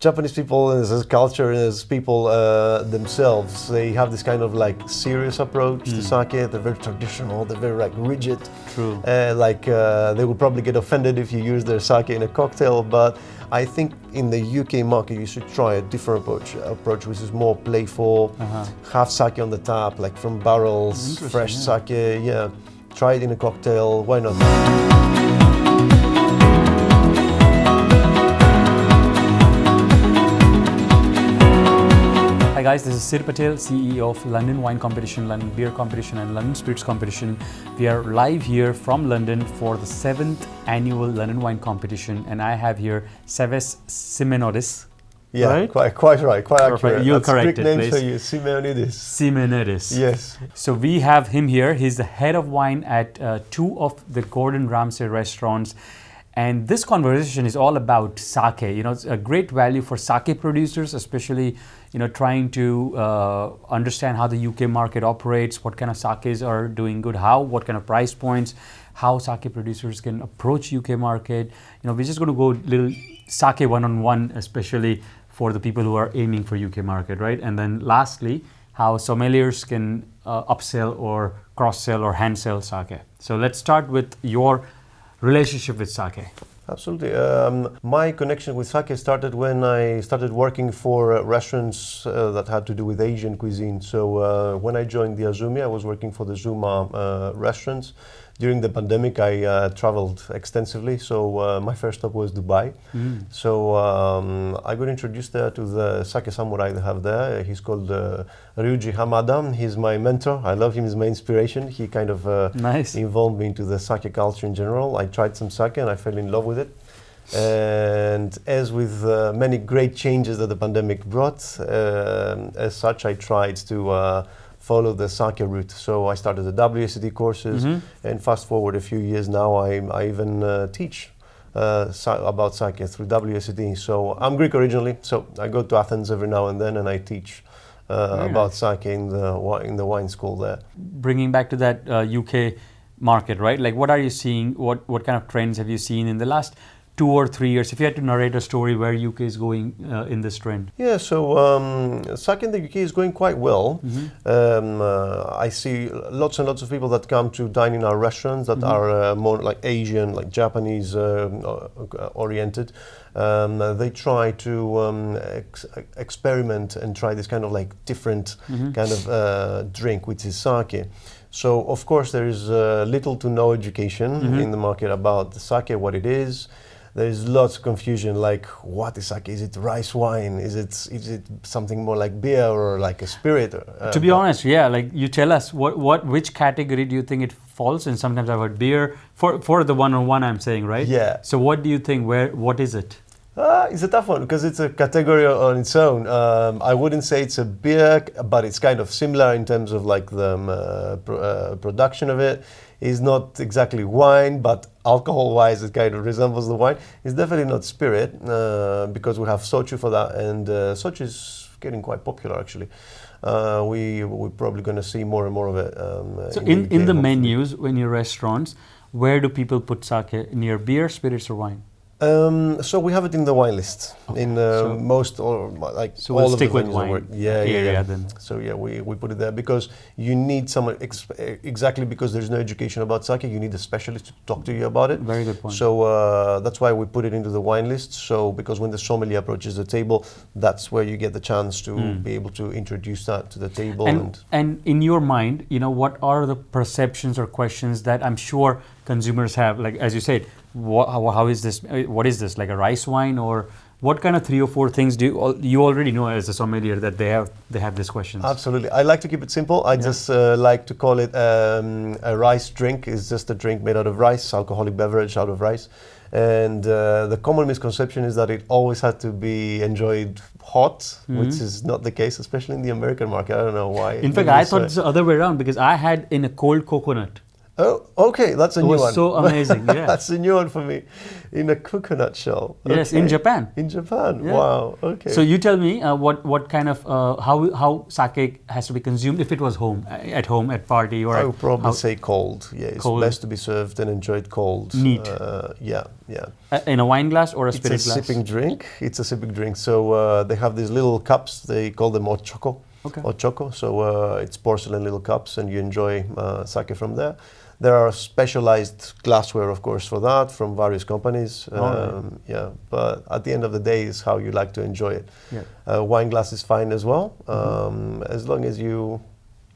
Japanese people as culture and as people themselves, they have this kind of like serious approach to sake. They're very traditional, they're very like rigid. True. They would probably get offended if you use their sake in a cocktail, but I think in the UK market you should try a different approach which is more playful, have sake on the tap, like from barrels, fresh sake, yeah. Try it in a cocktail, why not? Hi guys, this is Sid Patel, CEO of London Wine Competition, London Beer Competition and London Spirits Competition. We are live here from London for the 7th annual London Wine Competition, and I have here Savvas Symeonidis. Yeah, right? quite right, quite Perfect. accurate. You'll That's correct Greek it, name please. for you, Symeonidis. Symeonidis. Yes. So we have him here. He's the head of wine at two of the Gordon Ramsay restaurants. And this conversation is all about sake. You know, it's a great value for sake producers, especially, you know, trying to understand how the UK market operates, what kind of sakes are doing good, what kind of price points, how sake producers can approach UK market. You know, we're just going to go a little sake one-on-one, especially for the people who are aiming for UK market, right? And then lastly, how sommeliers can upsell or cross-sell or hand-sell sake. So let's start with your relationship with sake. Absolutely. My connection with sake started when I started working for restaurants that had to do with Asian cuisine. So when I joined the Azumi, I was working for the Zuma restaurants. During the pandemic, I traveled extensively. So my first stop was Dubai. So I got introduced there to the sake samurai they have there. He's called Ryuji Hamada. He's my mentor. I love him. He's my inspiration. He kind of involved me into the sake culture in general. I tried some sake and I fell in love with it. And as with many great changes that the pandemic brought, as such, I tried to follow the sake route. So I started the WSET courses, and fast forward a few years now, I even teach about sake through WSET. So I'm Greek originally, so I go to Athens every now and then, and I teach about sake in the wine school there. Bringing back to that UK market, right? Like, what are you seeing? What kind of trends have you seen in the last 2 or 3 years? If you had to narrate a story where UK is going in this trend. Yeah, so sake in the UK is going quite well. I see lots and lots of people that come to dine in our restaurants that are more like Asian, like Japanese oriented. They try to experiment and try this kind of like different kind of drink, which is sake. So of course there is little to no education in the market about the sake, what it is. There's lots of confusion, like what is sake? Is it rice wine? Is it something more like beer or like a spirit? To be honest, yeah, like you tell us which category do you think it falls in? Sometimes I've heard beer for the one-on-one I'm saying, right? Yeah. So what do you think? What is it? It's a tough one because it's a category on its own. I wouldn't say it's a beer, but it's kind of similar in terms of like the production of it. It's not exactly wine, but alcohol-wise, it kind of resembles the wine. It's definitely not spirit because we have soju for that, and soju is getting quite popular actually. We're probably going to see more and more of it. So in the menus, in your restaurants, where do people put sake? Near beer, spirits, or wine? So we have it in the wine list in most or like so we'll all stick of the with wine yeah. Then. So yeah, we put it there because you need someone exactly because there's no education about sake. You need a specialist to talk to you about it. Very good point. So that's why we put it into the wine list. So because when the sommelier approaches the table, that's where you get the chance to be able to introduce that to the table. And in your mind, you know, what are the perceptions or questions that I'm sure consumers have? Like as you said. How is this? What is this? Like a rice wine, or what kind of 3 or 4 things do you already know as a sommelier that they have these questions? Absolutely. I like to keep it simple. I just like to call it a rice drink. It's just a drink made out of rice, alcoholic beverage out of rice. And the common misconception is that it always had to be enjoyed hot, which is not the case, especially in the American market. I don't know why. In fact, I thought it's the other way around because I had in a cold coconut. Oh, okay, that's a It new was one. so amazing. Yeah. That's a new one for me. In a coconut shell. Yes, Okay. in Japan. In Japan. Yeah. Wow. Okay. So you tell me what kind of how sake has to be consumed if it was home at party or I at would probably how- say cold. Yeah, it's Cold. best to be served and enjoyed cold. Neat. Yeah, yeah. in a wine glass or a It's spirit a glass? sipping drink. It's a sipping drink. So they have these little cups. They call them ochoko. Okay. Ochoko. So it's porcelain little cups, and you enjoy sake from there. There are specialized glassware, of course, for that from various companies. Alright. Yeah, but at the end of the day, is how you like to enjoy it. Yeah. Wine glass is fine as well, as long as you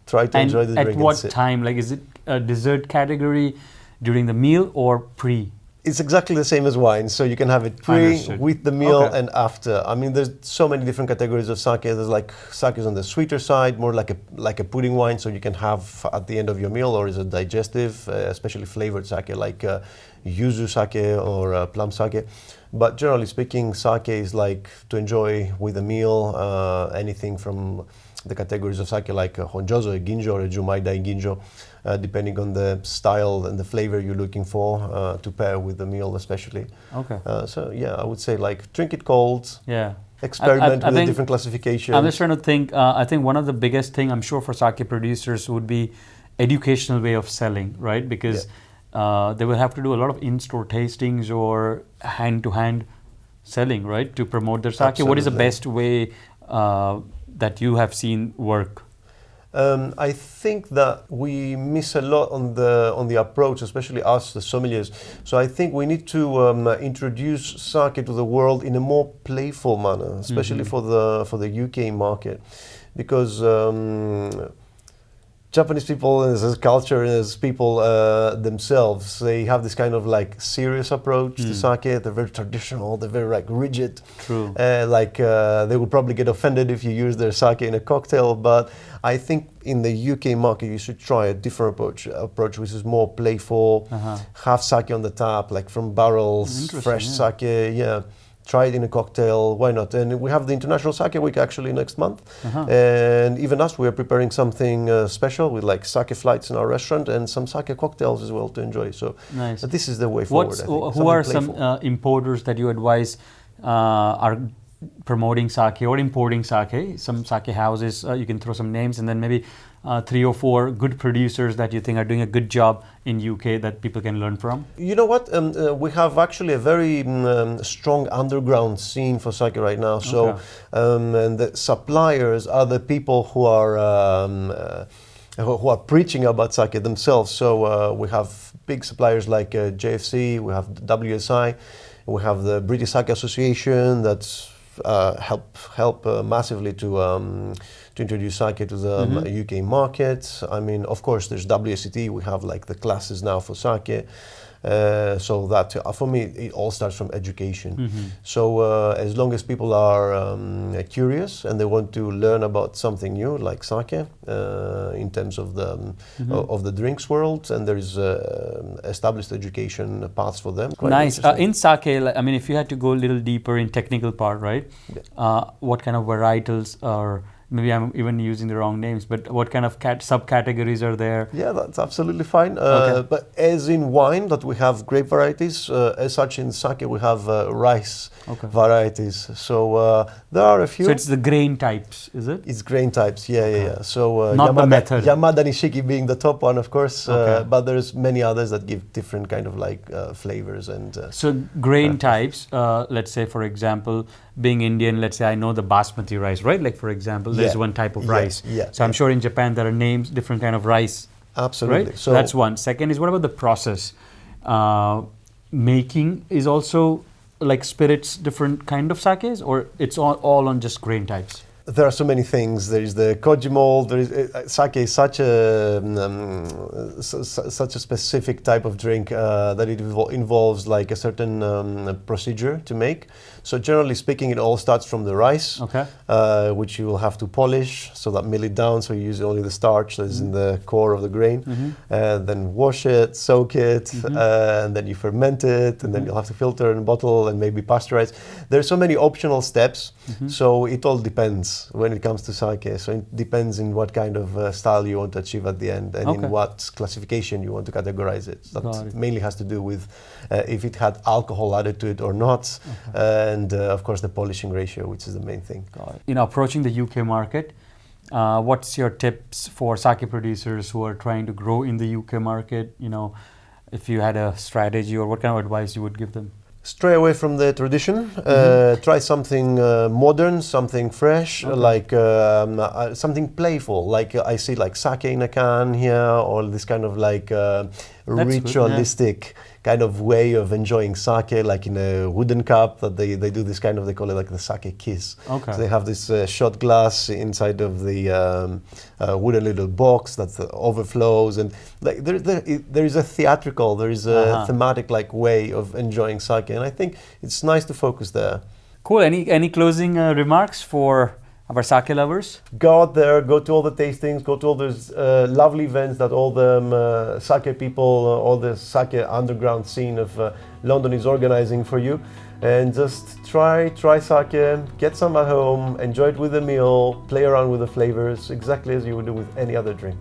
try to enjoy the And drink. at what and sip. time? Like, is it a dessert category during the meal or pre? It's exactly the same as wine, so you can have it pre, Understood. with the meal, Okay. and after. I mean, there's so many different categories of sake. There's like sake is on the sweeter side, more like a pudding wine, so you can have at the end of your meal, or is it digestive, especially flavored sake like yuzu sake or plum sake. But generally speaking, sake is like to enjoy with a meal. Anything from the categories of sake like honjozo, a ginjo, or a jumaidai ginjo. Depending on the style and the flavor you're looking for to pair with the meal, especially. Okay. So yeah, I would say like drink it cold, Yeah. experiment I with the think- different classifications. I'm just trying to think. I think one of the biggest thing I'm sure for sake producers would be educational way of selling, right? Because they will have to do a lot of in-store tastings or hand-to-hand selling, right, to promote their sake. What is the Absolutely. best way that you have seen work? I think that we miss a lot on the approach, especially us, the sommeliers. So I think we need to introduce sake to the world in a more playful manner, especially for the UK market, because Japanese people as a culture and as people themselves, they have this kind of like serious approach to sake. They're very traditional. They're very like rigid. True. They would probably get offended if you use their sake in a cocktail. But I think in the UK market, you should try a different approach which is more playful. Have sake on the tap, like from barrels, Interesting, fresh yeah. sake. Yeah. Try it in a cocktail, why not? And we have the International Sake Week actually next month. And even us, we are preparing something special with like sake flights in our restaurant and some sake cocktails as well to enjoy. So Nice. this is the way forward, I think. Who Something are playful. some importers that you advise are promoting sake or importing sake? Some sake houses, you can throw some names, and then maybe 3 or 4 good producers that you think are doing a good job in UK that people can learn from? You know what? We have actually a very strong underground scene for sake right now. So, Okay. and the suppliers are the people who are preaching about sake themselves. So we have big suppliers like JFC, we have WSI, we have the British Sake Association that's help massively to introduce sake to the UK market. I mean, of course, there's WSET. We have like the classes now for sake. So that for me, it all starts from education. So as long as people are curious and they want to learn about something new, like sake, in terms of the drinks world, and there is established education paths for them. Quite Nice. interesting. In sake, I mean, if you had to go a little deeper in technical part, right? What kind of varietals are? Maybe I'm even using the wrong names, but what kind of subcategories are there? Yeah, that's absolutely fine. Okay. But as in wine, that we have grape varieties, as such in sake we have rice varieties. So there are a few. So it's the grain types, is it? It's grain types, yeah. So Not the method. Yamada Nishiki being the top one, of course, Okay. but there's many others that give different kind of like flavors and. So grain types, let's say for example, being Indian, let's say I know the basmati rice, right? Like for example, there's Yeah. one type of Yeah, rice. yeah, So I'm yeah. sure in Japan there are names, different kind of rice, Absolutely. right? So that's one. Second is what about the process? Making is also like spirits, different kind of sakes, or it's all on just grain types? there are so many things. There is the koji mold. There is sake is such a such a specific type of drink that it involves like a certain procedure to make. So generally speaking, it all starts from the rice, which you will have to polish, so that mill it down. So you use only the starch that is in the core of the grain, then wash it, soak it, and then you ferment it, and then you'll have to filter and bottle and maybe pasteurize. There are so many optional steps, so it all depends. depends when it comes to sake. So it depends in what kind of style you want to achieve at the end, and in what classification you want to categorize it. That mainly has to do with if it had alcohol added to it or not, and of course the polishing ratio, which is the main thing. Approaching the UK market, what's your tips for sake producers who are trying to grow in the UK market? If you had a strategy, or what kind of advice you would give them? Stray away from the tradition. Try something modern, something fresh, like something playful. Like I see, like sake in a can here, or this kind of like ritualistic kind of way of enjoying sake, like in a wooden cup that they do this kind of, they call it like the sake kiss. So they have this shot glass inside of the wooden little box that overflows, and like there is a theatrical, there is a thematic like way of enjoying sake, and I think it's nice to focus there. Cool. Any closing remarks for our sake lovers? Go out there, go to all the tastings, go to all those lovely events that all the sake people, all the sake underground scene of London is organizing for you. And just try sake, get some at home, enjoy it with a meal, play around with the flavors, exactly as you would do with any other drink.